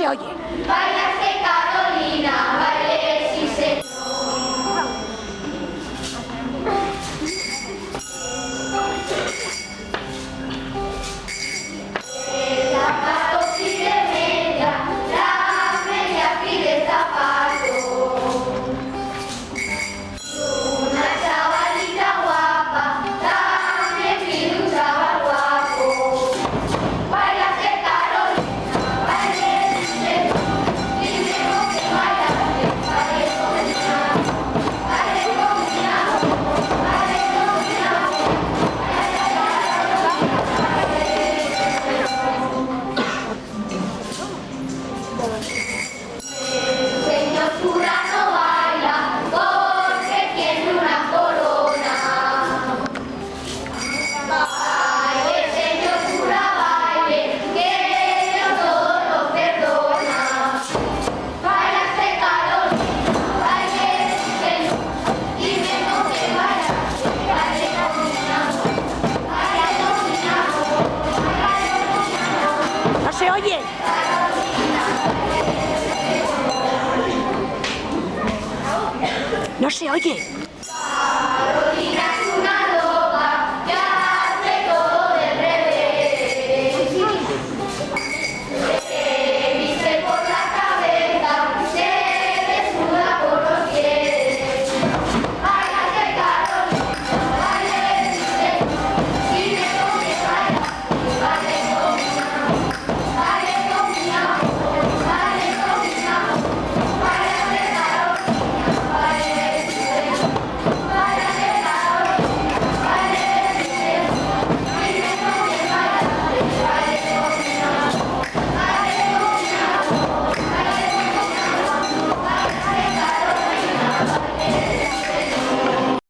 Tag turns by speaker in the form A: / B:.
A: oye.
B: Bailaste Carolina, baile sí señor. El zapato pide media, la media pide zapato. Una chavalita guapa, también pide un chaval guapo. Bailaste Carolina, baile sí señor. Dime con qué bailaste, baile con mi amor, baile con mi amor, baile con mi amor. El señor cura no baila porque tiene una corona. Baile, señor cura, baile, que Dios todo lo perdona. Bailaste Carolina, baile sí señor. Dime con qué bailaste, baile con mi amor, baile con mi amor, baile con mi amor.
A: No se oye. No se oye.